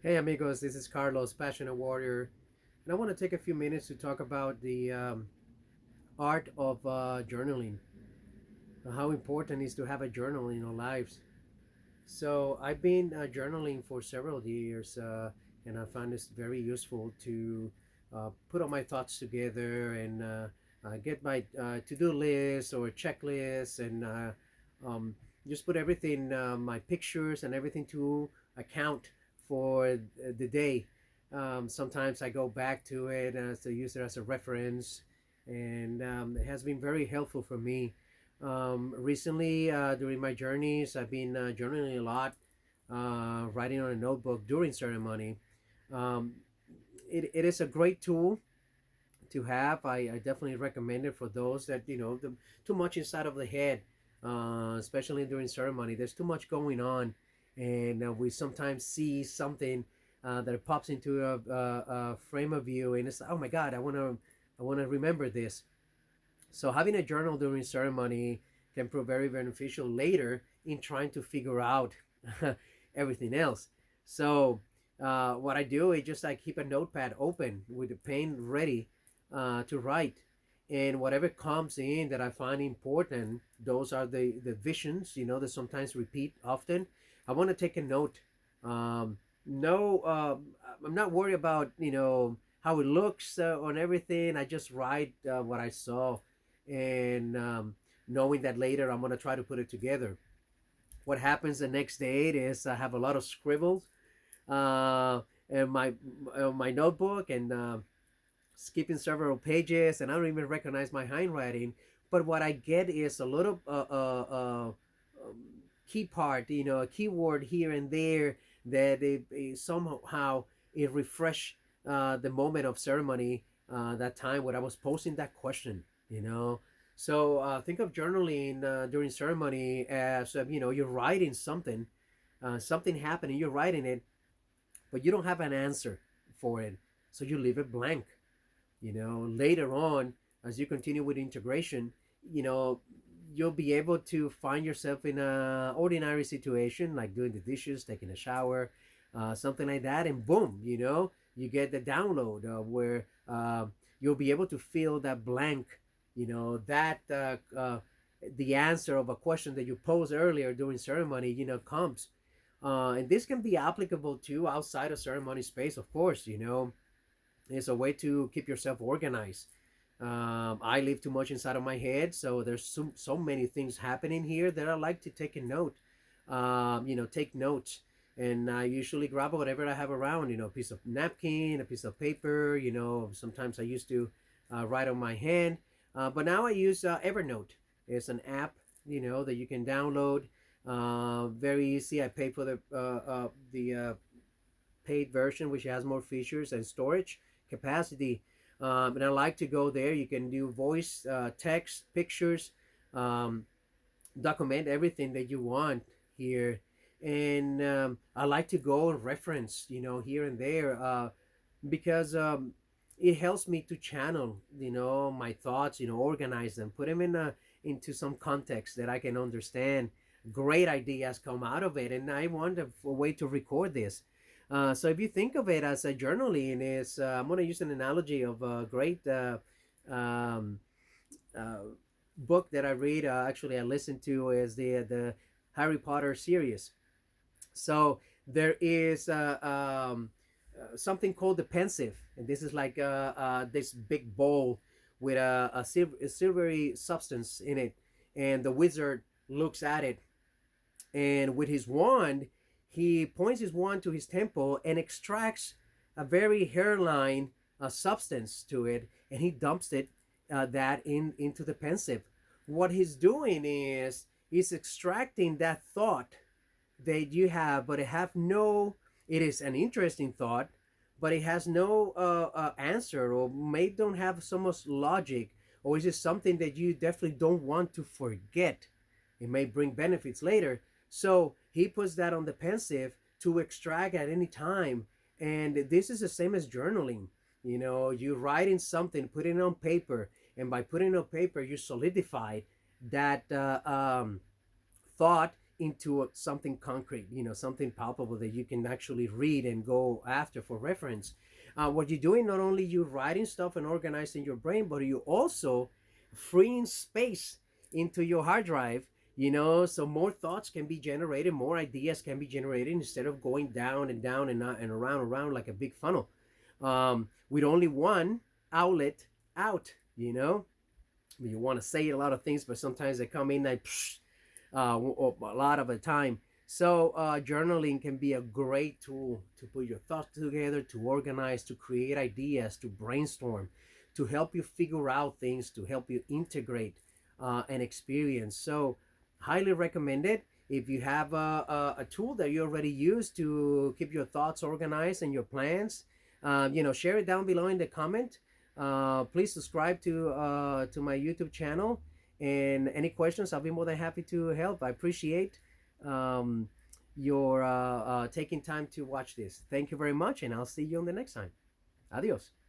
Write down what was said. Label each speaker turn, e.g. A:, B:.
A: Hey amigos, this is Carlos, Passionate Warrior, and I want to take a few minutes to talk about the art of journaling, how important it is to have a journal in our lives. So I've been journaling for several years, and I find this very useful to put all my thoughts together and get my to-do list or checklist and um, just put everything, my pictures and everything to account for the day. Sometimes I go back to it to use it as a reference, and it has been very helpful for me. Recently, during my journeys, I've been journaling a lot, writing on a notebook during ceremony. Um, it is a great tool to have. I definitely recommend it for those that, too much inside of the head, especially during ceremony. There's too much going on, and we sometimes see something that pops into a frame of view, and it's, oh my God, I want to remember this. So having a journal during ceremony can prove very beneficial later in trying to figure out everything else. So what I do is just I keep a notepad open with the pen ready to write. And whatever comes in that I find important, those are the visions, that sometimes repeat often. I want to take a note. No, I'm not worried about, how it looks on everything. I just write what I saw, and knowing that later I'm gonna try to put it together. What happens the next day is I have a lot of scribbles in my notebook, and skipping several pages, and I don't even recognize my handwriting. But what I get is a little key part, a keyword here and there that it somehow it refresh the moment of ceremony, that time when I was posing that question, you know. So think of journaling during ceremony as you're writing something, something happened and you're writing it, but you don't have an answer for it, so you leave it blank. Later on, as you continue with integration, you know you'll be able to find yourself in a ordinary situation like doing the dishes, taking a shower, something like that, and boom, you get the download where you'll be able to fill that blank, that the answer of a question that you posed earlier during ceremony comes. And this can be applicable to outside of ceremony space, of course. It's a way to keep yourself organized. I live too much inside of my head, so there's so many things happening here that I like to take a note. Take notes, and I usually grab whatever I have around. A piece of napkin, a piece of paper. Sometimes I used to write on my hand, but now I use Evernote. It's an app, that you can download. Very easy. I pay for the paid version, which has more features and storage capacity. And I like to go there. You can do voice, text, pictures, um, document everything that you want here. And I like to go and reference, here and there, because it helps me to channel, my thoughts, organize them, put them into some context that I can understand. Great ideas come out of it, and I want a way to record this. So if you think of it as a journaling, is I'm going to use an analogy of a great um, uh, book that I read. Actually, I listened to is the Harry Potter series. So there is something called the pensive, and this is like this big bowl with a silvery substance in it, and the wizard looks at it, and with his wand, he points his wand to his temple and extracts a very hairline substance to it, and he dumps it that into the pensive. What he's doing is he's extracting that thought that you have, but it have no. It is an interesting thought, but it has no answer, or may don't have so much logic, or is it something that you definitely don't want to forget? It may bring benefits later. So he puts that on the pensive to extract at any time. And this is the same as journaling. You write in something, put it on paper, and by putting it on paper, you solidify that thought into something concrete, something palpable that you can actually read and go after for reference. What you're doing, not only you writing stuff and organizing your brain, but you also freeing space into your hard drive, so more thoughts can be generated, more ideas can be generated instead of going down and down and around like a big funnel, with only one outlet out. You want to say a lot of things, but sometimes they come in like a lot of the time. So journaling can be a great tool to put your thoughts together, to organize, to create ideas, to brainstorm, to help you figure out things, to help you integrate an experience. So highly recommended. If you have a tool that you already use to keep your thoughts organized and your plans, share it down below in the comment. Please subscribe to my YouTube channel. And any questions, I'll be more than happy to help. I appreciate um, your taking time to watch this. Thank you very much, and I'll see you on the next time. Adios.